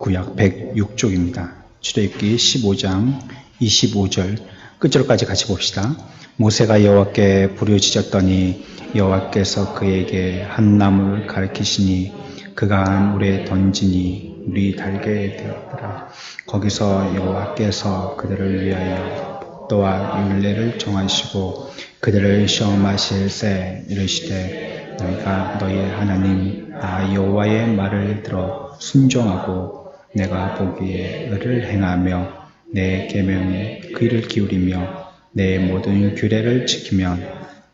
구약 106쪽입니다. 출애굽기 15장 25절 끝절까지 같이 봅시다. 모세가 여호와께 부르짖었더니 여호와께서 그에게 한 나무를 가리키시니 그가 물에 던지니 물이 달게 되었더라. 거기서 여호와께서 그들을 위하여 복도와 율례를 정하시고 그들을 시험하실세 이르시되 너희가 너희의 하나님 나 여호와의 말을 들어 순종하고 내가 보기에 의를 행하며 내 계명에 귀를 기울이며 내 모든 규례를 지키면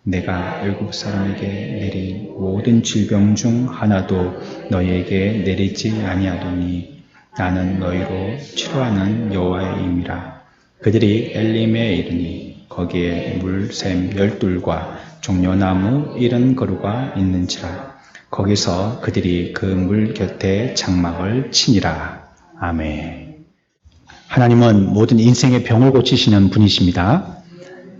내가 애굽 사람에게 내린 모든 질병 중 하나도 너희에게 내리지 아니하리니 나는 너희로 치료하는 여호와임이라. 그들이 엘림에 이르니 거기에 물샘 12과 종려나무 70그루가 있는지라. 거기서 그들이 그 물 곁에 장막을 치니라. 아멘. 하나님은 모든 인생의 병을 고치시는 분이십니다.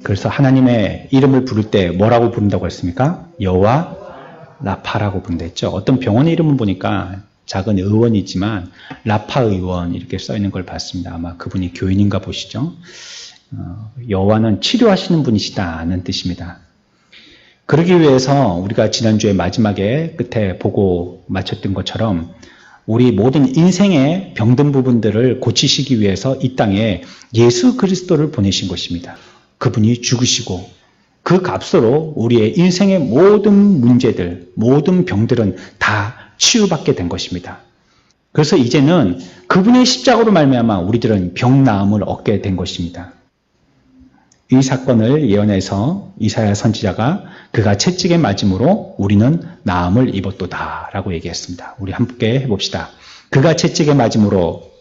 그래서 하나님의 이름을 부를 때 뭐라고 부른다고 했습니까? 여호와 라파라고 부른다 했죠. 어떤 병원의 이름을 보니까 작은 의원이지만 라파 의원 이렇게 써 있는 걸 봤습니다. 아마 그분이 교인인가 보시죠. 여호와는 치료하시는 분이시다는 뜻입니다. 그러기 위해서 우리가 지난주에 마지막에 끝에 보고 마쳤던 것처럼 우리 모든 인생의 병든 부분들을 고치시기 위해서 이 땅에 예수 그리스도를 보내신 것입니다. 그분이 죽으시고 그 값으로 우리의 인생의 모든 문제들, 모든 병들은 다 치유받게 된 것입니다. 그래서 이제는 그분의 십자가로 말미암아 우리들은 병 나음을 얻게 된 것입니다. 이 사건을 예언해서 이사야 선지자가 그가 채찍에 맞음으로 우리는 나음을 입었도다 라고 얘기했습니다. 우리 함께 해봅시다. 그가 채찍에 맞음으로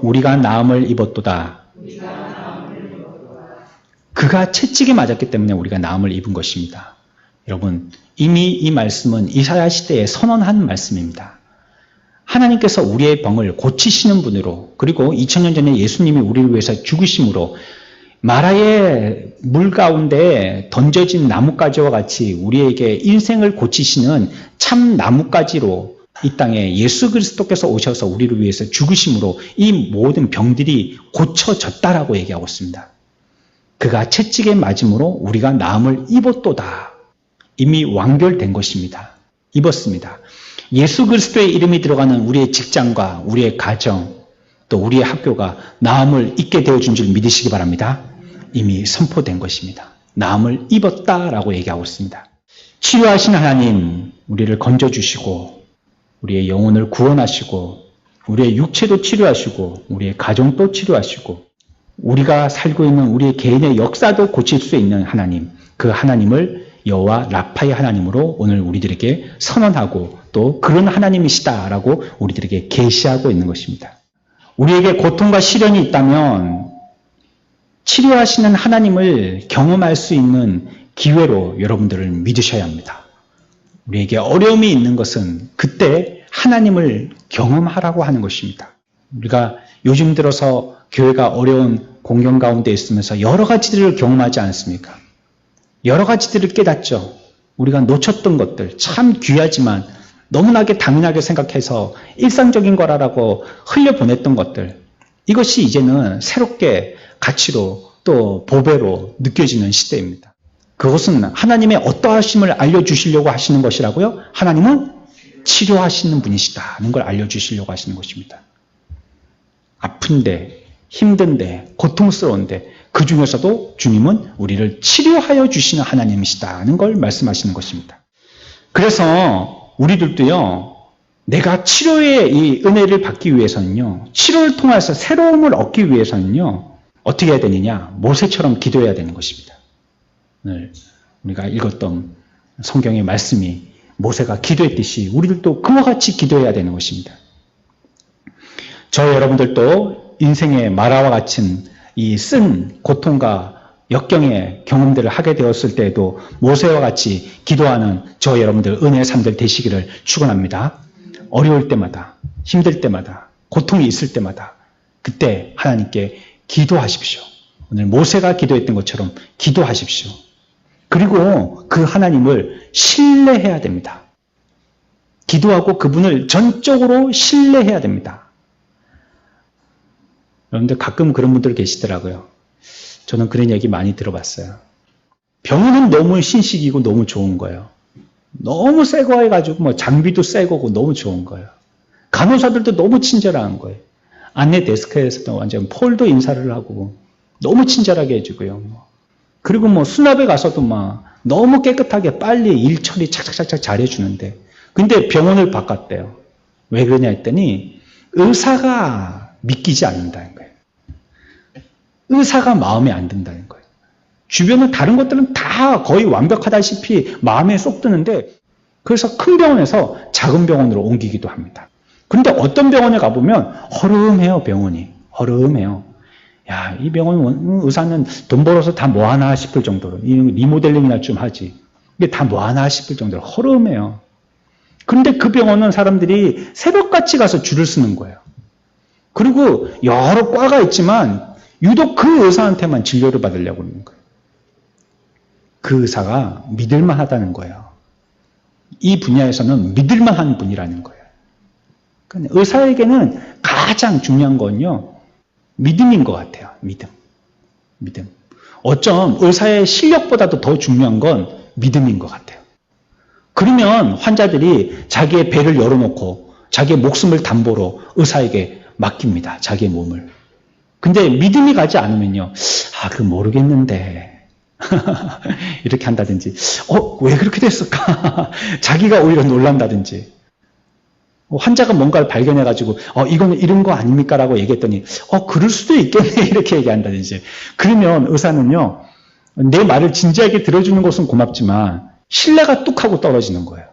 우리가 나음을 입었도다. 그가 채찍에 맞았기 때문에 우리가 나음을 입은 것입니다. 여러분, 이미 이 말씀은 이사야 시대에 선언한 말씀입니다. 하나님께서 우리의 병을 고치시는 분으로, 그리고 2000년 전에 예수님이 우리를 위해서 죽으심으로 마라의 물 가운데 던져진 나뭇가지와 같이 우리에게 인생을 고치시는 참 나뭇가지로 이 땅에 예수 그리스도께서 오셔서 우리를 위해서 죽으심으로 이 모든 병들이 고쳐졌다라고 얘기하고 있습니다. 그가 채찍에 맞음으로 우리가 나음을 입었도다. 이미 완결된 것입니다. 입었습니다. 예수 그리스도의 이름이 들어가는 우리의 직장과 우리의 가정, 또 우리의 학교가 나음을 입게 되어준 줄 믿으시기 바랍니다. 이미 선포된 것입니다. 나음을 입었다라고 얘기하고 있습니다. 치료하신 하나님, 우리를 건져주시고 우리의 영혼을 구원하시고 우리의 육체도 치료하시고 우리의 가정도 치료하시고 우리가 살고 있는 우리의 개인의 역사도 고칠 수 있는 하나님, 그 하나님을 여호와 라파의 하나님으로 오늘 우리들에게 선언하고 또 그런 하나님이시다라고 우리들에게 계시하고 있는 것입니다. 우리에게 고통과 시련이 있다면 치료하시는 하나님을 경험할 수 있는 기회로 여러분들을 믿으셔야 합니다. 우리에게 어려움이 있는 것은 그때 하나님을 경험하라고 하는 것입니다. 우리가 요즘 들어서 교회가 어려운 공경 가운데 있으면서 여러 가지들을 경험하지 않습니까? 여러 가지들을 깨닫죠. 우리가 놓쳤던 것들, 참 귀하지만 너무나게 당연하게 생각해서 일상적인 거라고 흘려보냈던 것들, 이것이 이제는 새롭게 가치로 또 보배로 느껴지는 시대입니다. 그것은 하나님의 어떠하심을 알려주시려고 하시는 것이라고요? 하나님은 치료하시는 분이시다는 걸 알려주시려고 하시는 것입니다. 아픈데, 힘든데, 고통스러운데 그 중에서도 주님은 우리를 치료하여 주시는 하나님이시다는 걸 말씀하시는 것입니다. 그래서 우리들도요, 내가 치료의 이 은혜를 받기 위해서는요, 치료를 통해서 새로움을 얻기 위해서는요, 어떻게 해야 되느냐? 모세처럼 기도해야 되는 것입니다. 오늘 우리가 읽었던 성경의 말씀이 모세가 기도했듯이 우리들도 그와 같이 기도해야 되는 것입니다. 저 여러분들도 인생의 마라와 같은 이 쓴 고통과 역경의 경험들을 하게 되었을 때에도 모세와 같이 기도하는 저 여러분들 은혜의 삶들 되시기를 축원합니다. 어려울 때마다, 힘들 때마다, 고통이 있을 때마다 그때 하나님께 기도하십시오. 오늘 모세가 기도했던 것처럼 기도하십시오. 그리고 그 하나님을 신뢰해야 됩니다. 기도하고 그분을 전적으로 신뢰해야 됩니다. 여러분들 가끔 그런 분들 계시더라고요. 저는 그런 얘기 많이 들어봤어요. 병원은 너무 신식이고 너무 좋은 거예요. 너무 새 거 해가지고 뭐 장비도 새 거고 너무 좋은 거예요. 간호사들도 너무 친절한 거예요. 안내 데스크에서도 완전 폴도 인사를 하고 너무 친절하게 해주고요. 그리고 뭐 수납에 가서도 막 너무 깨끗하게 빨리 일 처리 착착착착 잘해주는데 근데 병원을 바꿨대요. 왜 그러냐 했더니 의사가 믿기지 않는다는 거예요. 의사가 마음에 안 든다는 거예요. 주변은 다른 것들은 다 거의 완벽하다시피 마음에 쏙 드는데 그래서 큰 병원에서 작은 병원으로 옮기기도 합니다. 그런데 어떤 병원에 가보면 허름해요. 병원이. 허름해요. 야, 이 병원 의사는 돈 벌어서 다 뭐하나 싶을 정도로 리모델링이나 좀 하지. 이게 다 뭐하나 싶을 정도로 허름해요. 그런데 그 병원은 사람들이 새벽같이 가서 줄을 서는 거예요. 그리고 여러 과가 있지만 유독 그 의사한테만 진료를 받으려고 하는 거예요. 그 의사가 믿을만하다는 거예요. 이 분야에서는 믿을만한 분이라는 거예요. 그러니까 의사에게는 가장 중요한 건요. 믿음인 것 같아요. 믿음. 어쩜 의사의 실력보다도 더 중요한 건 믿음인 것 같아요. 그러면 환자들이 자기의 배를 열어놓고 자기의 목숨을 담보로 의사에게 맡깁니다. 자기의 몸을. 근데 믿음이 가지 않으면요. 그건 모르겠는데. 이렇게 한다든지, 왜 그렇게 됐을까? 자기가 오히려 놀란다든지. 환자가 뭔가를 발견해가지고, 이거는 이런 거 아닙니까? 라고 얘기했더니, 그럴 수도 있겠네. 이렇게 얘기한다든지. 그러면 의사는요, 내 말을 진지하게 들어주는 것은 고맙지만, 신뢰가 뚝 하고 떨어지는 거예요.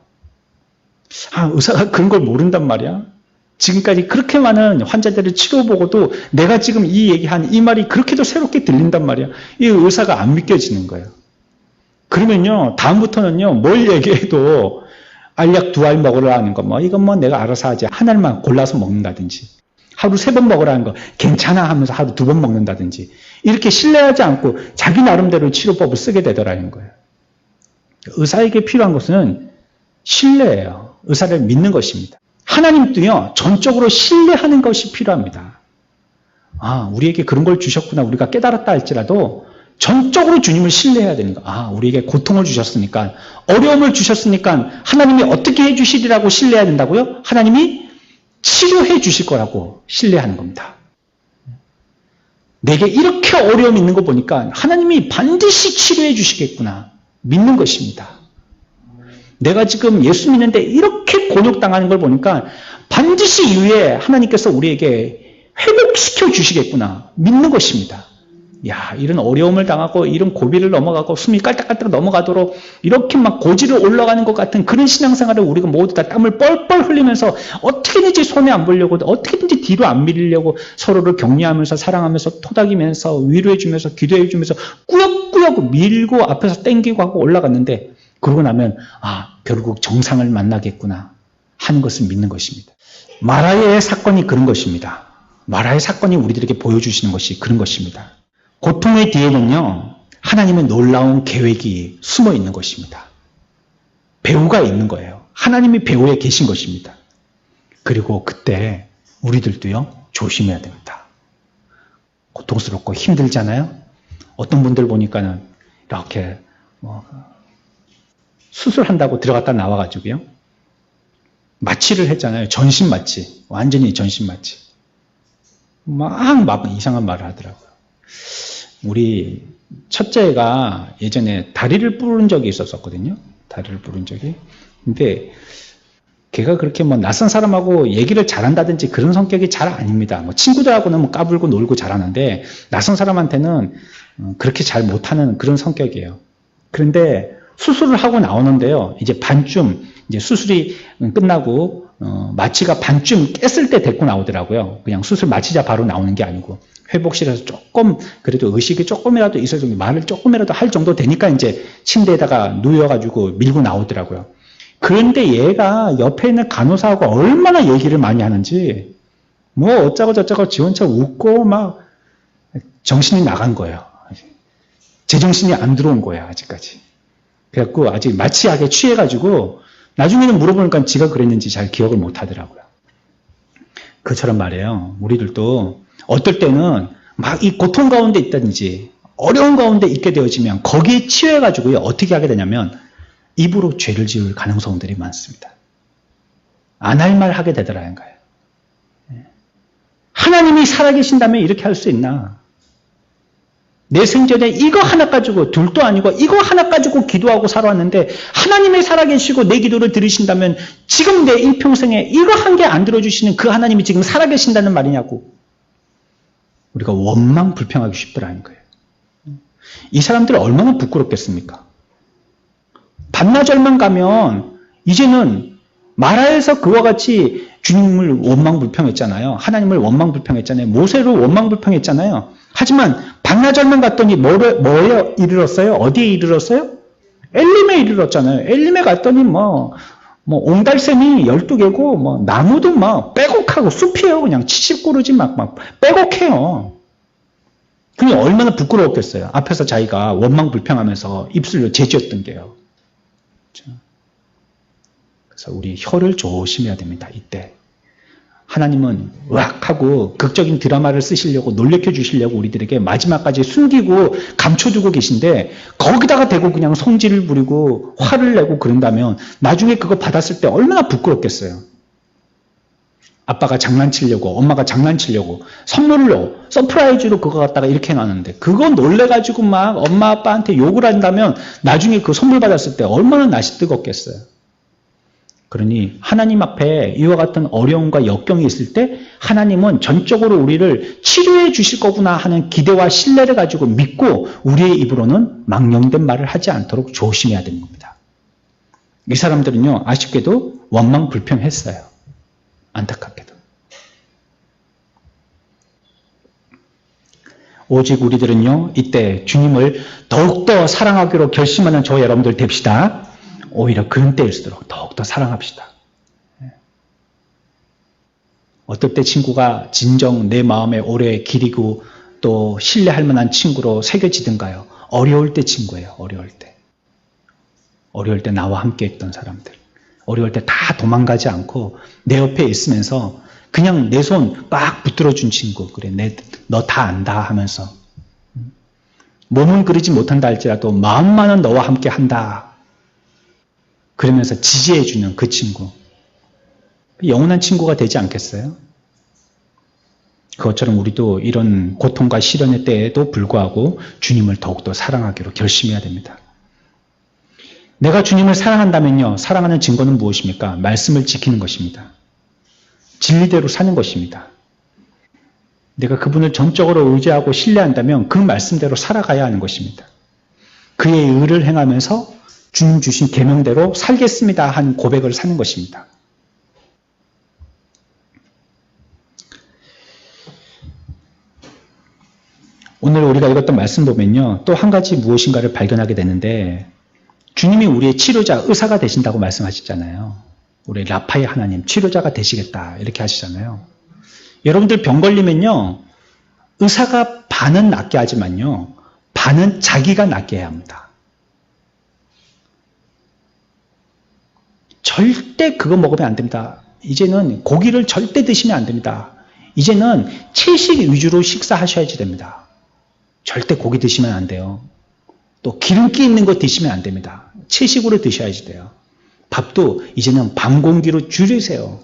의사가 그런 걸 모른단 말이야? 지금까지 그렇게 많은 환자들을 치료보고도 내가 지금 이 얘기한 이 말이 그렇게도 새롭게 들린단 말이야. 이 의사가 안 믿겨지는 거예요. 그러면요, 다음부터는요, 뭘 얘기해도 알약 2알 먹으라는 거, 이건 뭐 내가 알아서 하지. 한 알만 골라서 먹는다든지. 하루 3번 먹으라는 거, 괜찮아 하면서 하루 2번 먹는다든지. 이렇게 신뢰하지 않고 자기 나름대로 치료법을 쓰게 되더라는 거예요. 의사에게 필요한 것은 신뢰예요. 의사를 믿는 것입니다. 하나님도요, 전적으로 신뢰하는 것이 필요합니다. 우리에게 그런 걸 주셨구나, 우리가 깨달았다 할지라도 전적으로 주님을 신뢰해야 되는 거. 우리에게 고통을 주셨으니까, 어려움을 주셨으니까 하나님이 어떻게 해주시리라고 신뢰해야 된다고요? 하나님이 치료해 주실 거라고 신뢰하는 겁니다. 내게 이렇게 어려움이 있는 거 보니까 하나님이 반드시 치료해 주시겠구나 믿는 것입니다. 내가 지금 예수 믿는데 이렇게 곤욕당하는 걸 보니까 반드시 이후에 하나님께서 우리에게 회복시켜 주시겠구나 믿는 것입니다. 이런 어려움을 당하고 이런 고비를 넘어가고 숨이 깔딱깔딱 넘어가도록 이렇게 막 고지를 올라가는 것 같은 그런 신앙생활을 우리가 모두 다 땀을 뻘뻘 흘리면서 어떻게든지 손에 안 보려고 어떻게든지 뒤로 안 밀리려고 서로를 격려하면서 사랑하면서 토닥이면서 위로해주면서 기도해주면서 꾸역꾸역 밀고 앞에서 땡기고 하고 올라갔는데 그러고 나면 결국 정상을 만나겠구나 하는 것을 믿는 것입니다. 마라의 사건이 그런 것입니다. 마라의 사건이 우리들에게 보여주시는 것이 그런 것입니다. 고통의 뒤에는요, 하나님의 놀라운 계획이 숨어 있는 것입니다. 배우가 있는 거예요. 하나님이 배우에 계신 것입니다. 그리고 그때 우리들도요, 조심해야 됩니다. 고통스럽고 힘들잖아요? 어떤 분들 보니까는 이렇게 수술한다고 들어갔다 나와가지고요, 마취를 했잖아요. 전신 마취. 완전히 전신 마취. 막 이상한 말을 하더라고요. 우리 첫째가 예전에 다리를 부른 적이 있었거든요. 다리를 부른 적이. 근데 걔가 그렇게 낯선 사람하고 얘기를 잘한다든지 그런 성격이 잘 아닙니다. 친구들하고는 까불고 놀고 잘하는데 낯선 사람한테는 그렇게 잘 못하는 그런 성격이에요. 그런데 수술을 하고 나오는데요. 이제 반쯤 이제 수술이 끝나고 마취가 반쯤 깼을 때 데리고 나오더라고요. 그냥 수술 마치자 바로 나오는 게 아니고 회복실에서 조금 그래도 의식이 조금이라도 있을 정도, 말을 조금이라도 할 정도 되니까 이제 침대에다가 누워가지고 밀고 나오더라고요. 그런데 얘가 옆에 있는 간호사하고 얼마나 얘기를 많이 하는지 어쩌고 저쩌고 지 혼자 웃고 막 정신이 나간 거예요. 제정신이 안 들어온 거예요. 아직까지. 그래갖고 아직 마취약에 취해가지고 나중에는 물어보니까 지가 그랬는지 잘 기억을 못 하더라고요. 그처럼 말이에요. 우리들도 어떨 때는 막 이 고통 가운데 있다든지 어려운 가운데 있게 되어지면 거기에 치여가지고요. 어떻게 하게 되냐면 입으로 죄를 지을 가능성들이 많습니다. 안 할 말 하게 되더라는 거예요. 하나님이 살아계신다면 이렇게 할 수 있나? 내 생전에 이거 하나 가지고, 둘도 아니고 이거 하나 가지고 기도하고 살아왔는데 하나님이 살아계시고 내 기도를 들으신다면 지금 내 일평생에 이거 한 개 안 들어주시는 그 하나님이 지금 살아계신다는 말이냐고. 우리가 원망 불평하기 쉽더라는 거예요. 이 사람들 얼마나 부끄럽겠습니까? 반나절만 가면 이제는 마라에서 그와 같이 주님을 원망불평했잖아요. 하나님을 원망불평했잖아요. 모세를 원망불평했잖아요. 하지만 반나절만 갔더니 뭐에 이르렀어요? 어디에 이르렀어요? 엘림에 이르렀잖아요. 엘림에 갔더니 옹달샘이 12개고 나무도 막 빼곡하고 숲이에요. 그냥 치십구르지 막 빼곡해요. 그게 얼마나 부끄러웠겠어요. 앞에서 자기가 원망불평하면서 입술로 제지었던 게요. 그래서 우리 혀를 조심해야 됩니다. 이때 하나님은 으악하고 극적인 드라마를 쓰시려고 놀래켜 주시려고 우리들에게 마지막까지 숨기고 감춰두고 계신데 거기다가 대고 그냥 성질을 부리고 화를 내고 그런다면 나중에 그거 받았을 때 얼마나 부끄럽겠어요. 아빠가 장난치려고 엄마가 장난치려고 선물로 서프라이즈로 그거 갖다가 이렇게 해놨는데 그거 놀래가지고 막 엄마 아빠한테 욕을 한다면 나중에 그 선물 받았을 때 얼마나 날씨 뜨겁겠어요. 그러니 하나님 앞에 이와 같은 어려움과 역경이 있을 때 하나님은 전적으로 우리를 치료해 주실 거구나 하는 기대와 신뢰를 가지고 믿고 우리의 입으로는 망령된 말을 하지 않도록 조심해야 되는 겁니다. 이 사람들은요, 아쉽게도 원망불평했어요. 안타깝게도. 오직 우리들은요, 이때 주님을 더욱더 사랑하기로 결심하는 저 여러분들 됩시다. 오히려 그런 때일수록 더욱더 사랑합시다. 어떨 때 친구가 진정 내 마음에 오래 기리고 또 신뢰할 만한 친구로 새겨지든가요. 어려울 때 친구예요. 어려울 때. 어려울 때 나와 함께 했던 사람들. 어려울 때 다 도망가지 않고 내 옆에 있으면서 그냥 내 손 빡 붙들어준 친구. 그래, 너 다 안다 하면서. 몸은 그러지 못한다 할지라도 마음만은 너와 함께 한다. 그러면서 지지해주는 그 친구. 영원한 친구가 되지 않겠어요? 그것처럼 우리도 이런 고통과 시련의 때에도 불구하고 주님을 더욱더 사랑하기로 결심해야 됩니다. 내가 주님을 사랑한다면요. 사랑하는 증거는 무엇입니까? 말씀을 지키는 것입니다. 진리대로 사는 것입니다. 내가 그분을 전적으로 의지하고 신뢰한다면 그 말씀대로 살아가야 하는 것입니다. 그의 의를 행하면서 주님 주신 계명대로 살겠습니다 한 고백을 사는 것입니다. 오늘 우리가 읽었던 말씀 보면요. 또 한 가지 무엇인가를 발견하게 되는데 주님이 우리의 치료자, 의사가 되신다고 말씀하셨잖아요. 우리 라파의 하나님, 치료자가 되시겠다 이렇게 하시잖아요. 여러분들 병 걸리면요. 의사가 반은 낫게 하지만요. 반은 자기가 낫게 해야 합니다. 절대 그거 먹으면 안 됩니다. 이제는 고기를 절대 드시면 안 됩니다. 이제는 채식 위주로 식사하셔야지 됩니다. 절대 고기 드시면 안 돼요. 또 기름기 있는 거 드시면 안 됩니다. 채식으로 드셔야지 돼요. 밥도 이제는 밤공기로 줄이세요.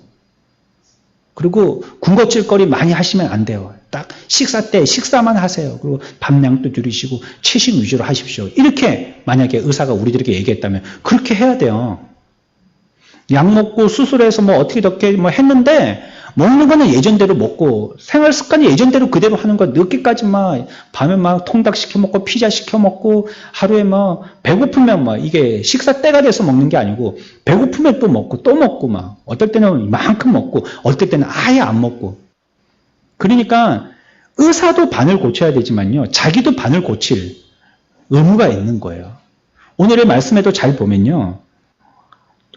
그리고 군것질거리 많이 하시면 안 돼요. 딱 식사 때 식사만 하세요. 그리고 밥량도 줄이시고 채식 위주로 하십시오. 이렇게 만약에 의사가 우리들에게 얘기했다면 그렇게 해야 돼요. 약 먹고 수술해서 어떻게 했는데 먹는 거는 예전대로 먹고 생활 습관이 예전대로 그대로 하는 거 늦게까지 밤에 통닭 시켜 먹고 피자 시켜 먹고 하루에 배고프면 이게 식사 때가 돼서 먹는 게 아니고 배고프면 또 먹고 어떨 때는 이만큼 먹고 어떨 때는 아예 안 먹고 그러니까 의사도 반을 고쳐야 되지만요 자기도 반을 고칠 의무가 있는 거예요. 오늘의 말씀에도 잘 보면요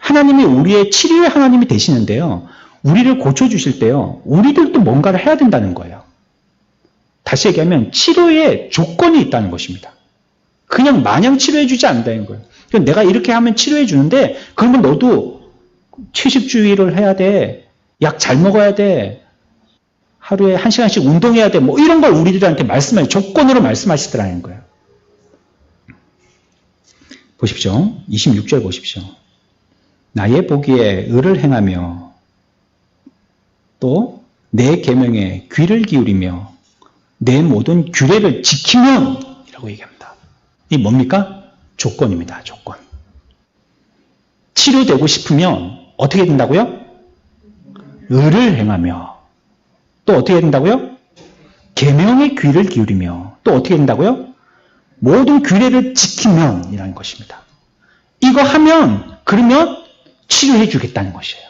하나님이 우리의 치료의 하나님이 되시는데요. 우리를 고쳐주실 때요. 우리들도 뭔가를 해야 된다는 거예요. 다시 얘기하면 치료에 조건이 있다는 것입니다. 그냥 마냥 치료해 주지 않는다는 거예요. 내가 이렇게 하면 치료해 주는데 그러면 너도 채식주의를 해야 돼. 약 잘 먹어야 돼. 하루에 1시간씩 운동해야 돼. 뭐 이런 걸 우리들한테 조건으로 말씀하시더라는 거예요. 보십시오. 26절 보십시오. 나의 보기에 의를 행하며 또 내 계명에 귀를 기울이며 내 모든 규례를 지키면 이라고 얘기합니다. 이 뭡니까? 조건입니다. 조건. 치료되고 싶으면 어떻게 된다고요? 의를 행하며 또 어떻게 된다고요? 계명에 귀를 기울이며 또 어떻게 된다고요? 모든 규례를 지키면 이라는 것입니다. 이거 하면 그러면 치료해 주겠다는 것이에요.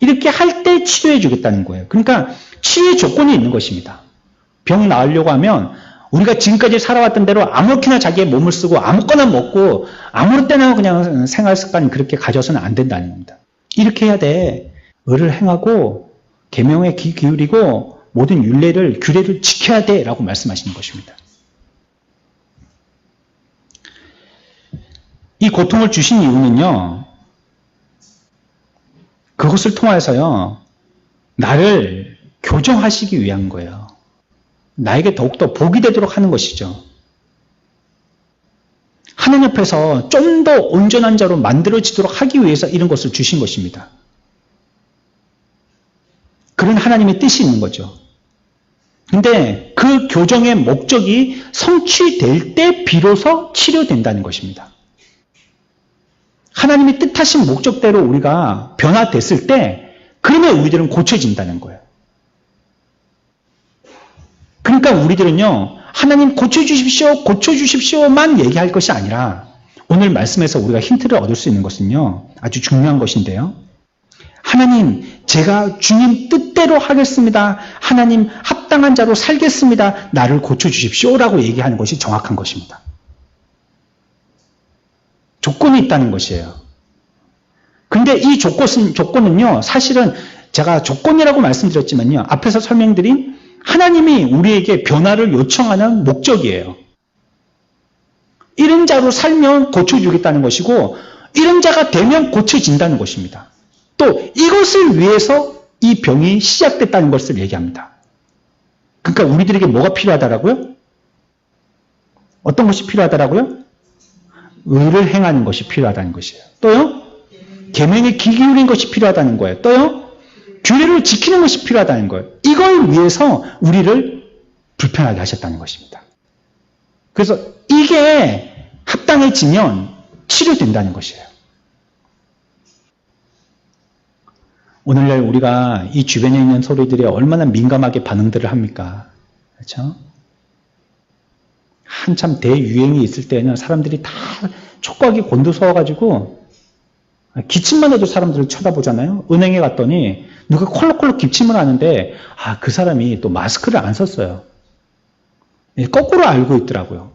이렇게 할 때 치료해 주겠다는 거예요. 그러니까 치유의 조건이 있는 것입니다. 병 나으려고 하면 우리가 지금까지 살아왔던 대로 아무렇게나 자기의 몸을 쓰고 아무거나 먹고 아무 때나 그냥 생활 습관 그렇게 가져서는 안 된다는 겁니다. 이렇게 해야 돼. 의를 행하고 계명에 귀 기울이고 모든 규례를 지켜야 돼 라고 말씀하시는 것입니다. 이 고통을 주신 이유는요. 그것을 통해서요. 나를 교정하시기 위한 거예요. 나에게 더욱더 복이 되도록 하는 것이죠. 하나님 앞에서 좀 더 온전한 자로 만들어지도록 하기 위해서 이런 것을 주신 것입니다. 그런 하나님의 뜻이 있는 거죠. 근데 그 교정의 목적이 성취될 때 비로소 치료된다는 것입니다. 하나님이 뜻하신 목적대로 우리가 변화됐을 때 그러면 우리들은 고쳐진다는 거예요. 그러니까 우리들은요. 하나님 고쳐주십시오만 얘기할 것이 아니라 오늘 말씀에서 우리가 힌트를 얻을 수 있는 것은요. 아주 중요한 것인데요. 하나님 제가 주님 뜻대로 하겠습니다. 하나님 합당한 자로 살겠습니다. 나를 고쳐주십시오라고 얘기하는 것이 정확한 것입니다. 조건이 있다는 것이에요. 근데 이 조건은요, 사실은 제가 조건이라고 말씀드렸지만요, 앞에서 설명드린 하나님이 우리에게 변화를 요청하는 목적이에요. 이런 자로 살면 고쳐주겠다는 것이고, 이런 자가 되면 고쳐진다는 것입니다. 또 이것을 위해서 이 병이 시작됐다는 것을 얘기합니다. 그러니까 우리들에게 뭐가 필요하다라고요? 어떤 것이 필요하다라고요? 의를 행하는 것이 필요하다는 것이에요. 또요? 계명에 귀 기울인 것이 필요하다는 거예요. 또요? 규례를 지키는 것이 필요하다는 거예요. 이걸 위해서 우리를 불편하게 하셨다는 것입니다. 그래서 이게 합당해지면 치료된다는 것이에요. 오늘날 우리가 이 주변에 있는 소리들에 얼마나 민감하게 반응들을 합니까? 그렇죠? 한참 대유행이 있을 때는 사람들이 다 촉각이 곤두서워가지고 기침만 해도 사람들을 쳐다보잖아요. 은행에 갔더니 누가 콜록콜록 기침을 하는데 그 사람이 또 마스크를 안 썼어요. 거꾸로 알고 있더라고요.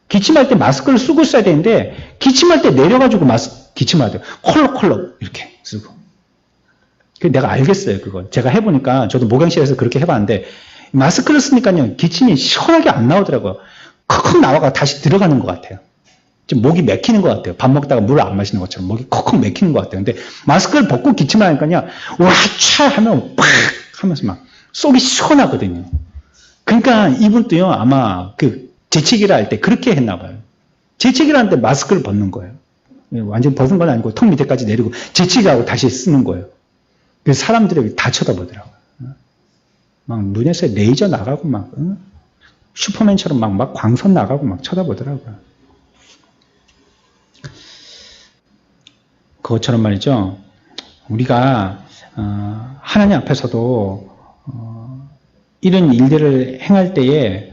기침할 때 마스크를 쓰고 있어야 되는데 기침할 때 내려가지고 기침을 하대요. 콜록콜록 이렇게 쓰고. 내가 알겠어요. 그건. 제가 해보니까 저도 목양실에서 그렇게 해봤는데 마스크를 쓰니까요. 기침이 시원하게 안 나오더라고요. 컥컥 나와가 다시 들어가는 것 같아요. 지금 목이 맥히는 것 같아요. 밥 먹다가 물을 안 마시는 것처럼 목이 컥컥 맥히는 것 같아요. 근데 마스크를 벗고 기침을 하니까요. 와차 하면 팍 하면서 막 속이 시원하거든요. 그러니까 이분도요. 아마 그 재채기를 할 때 그렇게 했나 봐요. 재채기를 하는데 마스크를 벗는 거예요. 완전 벗은 건 아니고 턱 밑에까지 내리고 재채기하고 다시 쓰는 거예요. 그래서 사람들이 다 쳐다보더라고요. 막 눈에서 레이저 나가고 막 슈퍼맨처럼 막 광선 나가고 막 쳐다보더라고요. 그것처럼 말이죠. 우리가 하나님 앞에서도 이런 일들을 행할 때에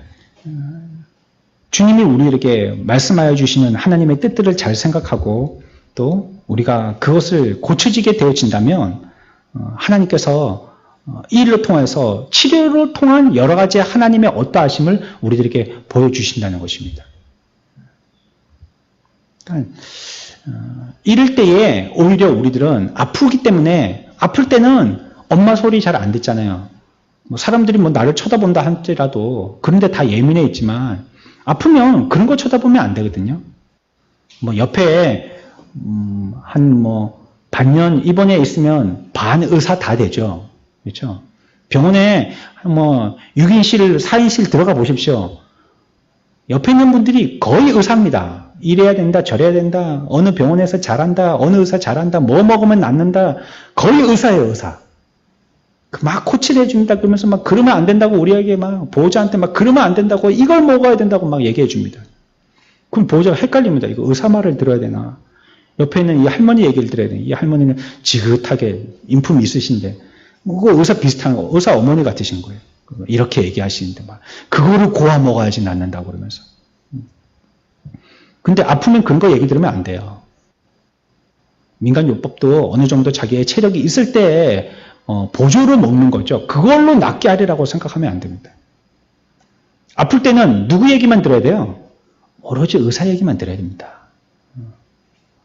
주님이 우리에게 말씀하여 주시는 하나님의 뜻들을 잘 생각하고 또 우리가 그것을 고쳐지게 되어진다면 하나님께서 이 일로 통해서 치료로 통한 여러 가지 하나님의 어떠하심을 우리들에게 보여주신다는 것입니다. 그러니까 이럴 때에 오히려 우리들은 아프기 때문에 아플 때는 엄마 소리 잘 안 듣잖아요. 사람들이 나를 쳐다본다 할지라도 그런데 다 예민해 있지만 아프면 그런 거 쳐다보면 안 되거든요. 옆에 한 반년 입원해 있으면 반 의사 다 되죠. 그렇죠? 병원에 6인실, 4인실 들어가 보십시오. 옆에 있는 분들이 거의 의사입니다. 이래야 된다, 저래야 된다, 어느 병원에서 잘한다, 어느 의사 잘한다, 뭐 먹으면 낫는다. 거의 의사예요, 의사. 막 코치를 해줍니다. 그러면서 막 그러면 안 된다고 우리에게 막 보호자한테 막 그러면 안 된다고 이걸 먹어야 된다고 막 얘기해 줍니다. 그럼 보호자가 헷갈립니다. 이거 의사 말을 들어야 되나? 옆에 있는 이 할머니 얘기를 들어야 되나? 이 할머니는 지긋하게 인품이 있으신데 그거 의사 비슷한 거, 의사 어머니 같으신 거예요. 이렇게 얘기하시는데 막 그거를 고아 먹어야지 낫는다고 그러면서. 근데 아프면 그런 거 얘기 들으면 안 돼요. 민간요법도 어느 정도 자기의 체력이 있을 때 보조를 먹는 거죠. 그걸로 낫게 하리라고 생각하면 안 됩니다. 아플 때는 누구 얘기만 들어야 돼요? 오로지 의사 얘기만 들어야 됩니다.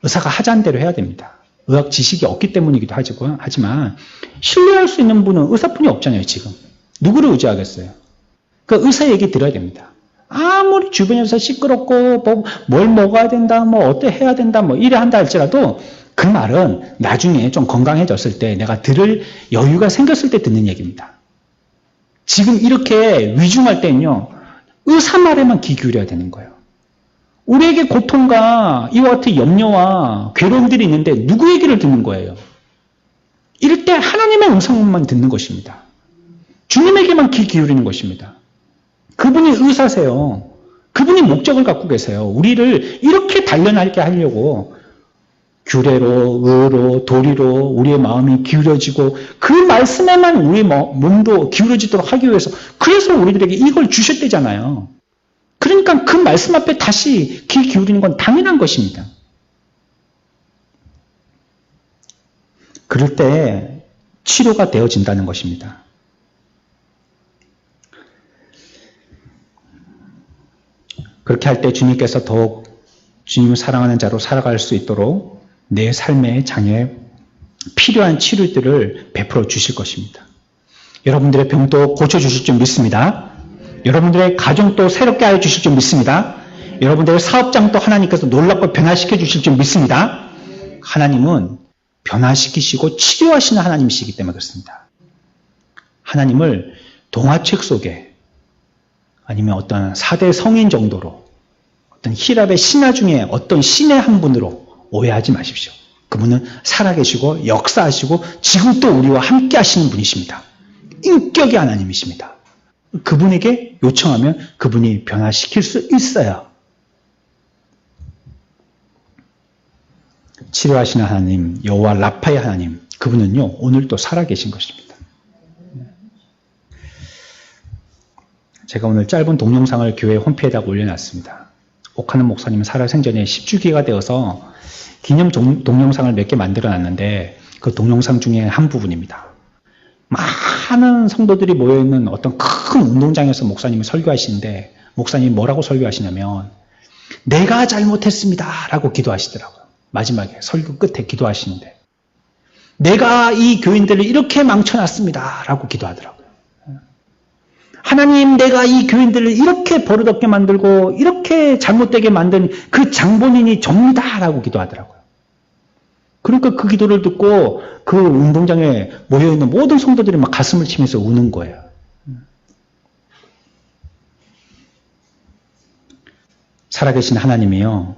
의사가 하자는 대로 해야 됩니다. 의학 지식이 없기 때문이기도 하지만 신뢰할 수 있는 분은 의사뿐이 없잖아요, 지금. 누구를 의지하겠어요? 그 의사 얘기 들어야 됩니다. 아무리 주변에서 시끄럽고 뭘 먹어야 된다, 뭐 어때 해야 된다, 뭐 이래 한다 할지라도 그 말은 나중에 좀 건강해졌을 때 내가 들을 여유가 생겼을 때 듣는 얘기입니다. 지금 이렇게 위중할 때는요, 의사 말에만 귀 기울여야 되는 거예요. 우리에게 고통과 이와 같은 염려와 괴로움들이 있는데 누구 얘기를 듣는 거예요? 이럴 때 하나님의 음성만 듣는 것입니다. 주님에게만 귀 기울이는 것입니다. 그분이 의사세요. 그분이 목적을 갖고 계세요. 우리를 이렇게 단련하게 하려고 규례로, 의로, 도리로 우리의 마음이 기울여지고 그 말씀에만 우리의 몸도 기울여지도록 하기 위해서 그래서 우리들에게 이걸 주셨대잖아요. 그러니까 그 말씀 앞에 다시 귀 기울이는 건 당연한 것입니다. 그럴 때 치료가 되어진다는 것입니다. 그렇게 할 때 주님께서 더욱 주님을 사랑하는 자로 살아갈 수 있도록 내 삶의 장애에 필요한 치료들을 베풀어 주실 것입니다. 여러분들의 병도 고쳐주실 줄 믿습니다. 여러분들의 가정도 새롭게 하여 주실 줄 믿습니다. 여러분들의 사업장도 하나님께서 놀랍고 변화시켜 주실 줄 믿습니다. 하나님은 변화시키시고 치료하시는 하나님이시기 때문에 그렇습니다. 하나님을 동화책 속에 아니면 어떤 4대 성인 정도로 어떤 히랍의 신하 중에 어떤 신의 한 분으로 오해하지 마십시오. 그분은 살아계시고 역사하시고 지금도 우리와 함께 하시는 분이십니다. 인격의 하나님이십니다. 그분에게 요청하면 그분이 변화시킬 수 있어요. 치료하시는 하나님, 여호와 라파의 하나님, 그분은요 오늘도 살아계신 것입니다. 제가 오늘 짧은 동영상을 교회 홈페이지에다가 올려놨습니다. 옥하는 목사님은 살아생전에 10주기가 되어서 기념 동영상을 몇 개 만들어놨는데 그 동영상 중에 한 부분입니다. 많은 성도들이 모여있는 어떤 큰 운동장에서 목사님이 설교하시는데 목사님이 뭐라고 설교하시냐면 내가 잘못했습니다 라고 기도하시더라고요. 마지막에 설교 끝에 기도하시는데 내가 이 교인들을 이렇게 망쳐놨습니다 라고 기도하더라고요. 하나님, 내가 이 교인들을 이렇게 버릇없게 만들고 이렇게 잘못되게 만든 그 장본인이 접니다 라고 기도하더라고요. 그러니까 그 기도를 듣고 그 운동장에 모여있는 모든 성도들이 막 가슴을 치면서 우는 거예요. 살아계신 하나님이요,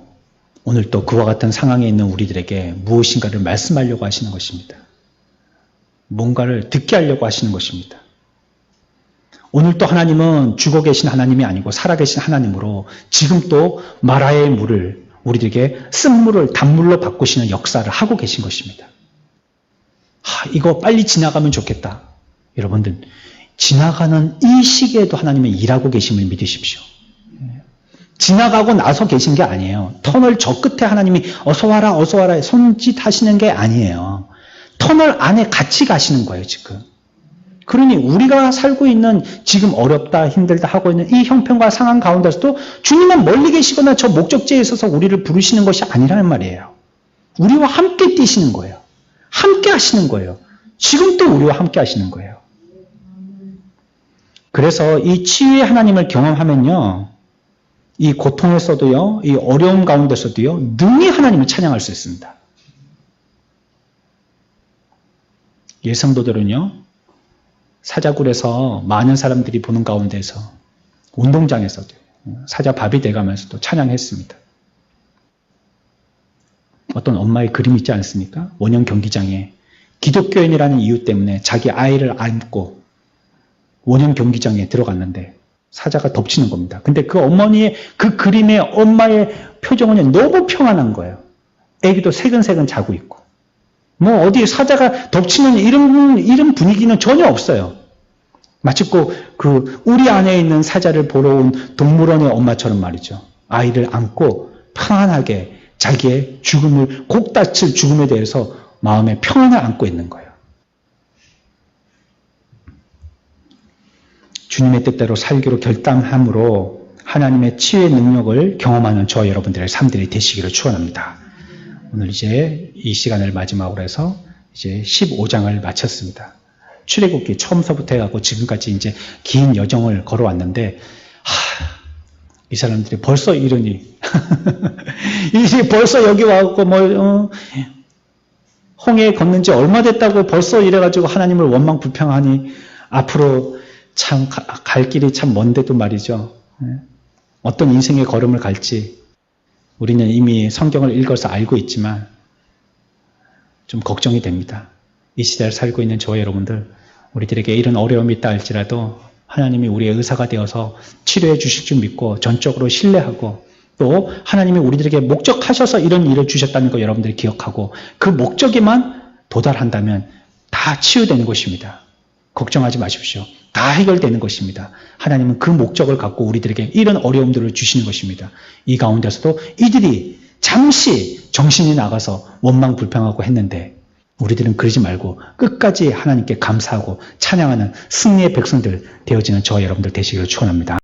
오늘 또 그와 같은 상황에 있는 우리들에게 무엇인가를 말씀하려고 하시는 것입니다. 뭔가를 듣게 하려고 하시는 것입니다. 오늘 또 하나님은 죽어 계신 하나님이 아니고 살아계신 하나님으로 지금 또 마라의 물을 우리들에게 쓴물을 단물로 바꾸시는 역사를 하고 계신 것입니다. 이거 빨리 지나가면 좋겠다. 여러분들, 지나가는 이 시기에도 하나님은 일하고 계심을 믿으십시오. 지나가고 나서 계신 게 아니에요. 터널 저 끝에 하나님이 어서 와라 손짓하시는 게 아니에요. 터널 안에 같이 가시는 거예요, 지금. 그러니 우리가 살고 있는 지금 어렵다 힘들다 하고 있는 이 형편과 상황 가운데서도 주님은 멀리 계시거나 저 목적지에 있어서 우리를 부르시는 것이 아니라는 말이에요. 우리와 함께 뛰시는 거예요. 함께 하시는 거예요. 지금 또 우리와 함께 하시는 거예요. 그래서 이 치유의 하나님을 경험하면요, 이 고통에서도요, 이 어려움 가운데서도요, 능히 하나님을 찬양할 수 있습니다. 예성도들은요, 사자굴에서 많은 사람들이 보는 가운데서 운동장에서도 사자 밥이 돼가면서도 찬양했습니다. 어떤 엄마의 그림이 있지 않습니까? 원형 경기장에 기독교인이라는 이유 때문에 자기 아이를 안고 원형 경기장에 들어갔는데 사자가 덮치는 겁니다. 근데 그 어머니의 그 그림의 엄마의 표정은 너무 평안한 거예요. 애기도 새근새근 자고 있고. 뭐 어디 사자가 덮치는 이런 분위기는 전혀 없어요. 마치 그 우리 안에 있는 사자를 보러 온 동물원의 엄마처럼 말이죠. 아이를 안고 평안하게 자기의 죽음을 곧 닥칠 죽음에 대해서 마음에 평안을 안고 있는 거예요. 주님의 뜻대로 살기로 결단함으로 하나님의 치유의 능력을 경험하는 저와 여러분들의 삶들이 되시기를 축원합니다. 오늘 이제 이 시간을 마지막으로 해서 이제 15장을 마쳤습니다. 출애굽기 처음서부터 해갖고 지금까지 이제 긴 여정을 걸어왔는데, 이 사람들이 벌써 이러니, 이제 벌써 여기 와갖고 홍해 걷는 지 얼마 됐다고 벌써 이래가지고 하나님을 원망 불평하니, 앞으로 참 갈 길이 참 먼데도 말이죠. 어떤 인생의 걸음을 갈지 우리는 이미 성경을 읽어서 알고 있지만 좀 걱정이 됩니다. 이 시대를 살고 있는 저와 여러분들, 우리들에게 이런 어려움이 있다 할지라도 하나님이 우리의 의사가 되어서 치료해 주실 줄 믿고 전적으로 신뢰하고, 또 하나님이 우리들에게 목적하셔서 이런 일을 주셨다는 거 여러분들이 기억하고 그 목적에만 도달한다면 다 치유되는 것입니다. 걱정하지 마십시오. 다 해결되는 것입니다. 하나님은 그 목적을 갖고 우리들에게 이런 어려움들을 주시는 것입니다. 이 가운데서도 이들이 잠시 정신이 나가서 원망 불평하고 했는데, 우리들은 그러지 말고 끝까지 하나님께 감사하고 찬양하는 승리의 백성들 되어지는 저와 여러분들 되시기를 축원합니다.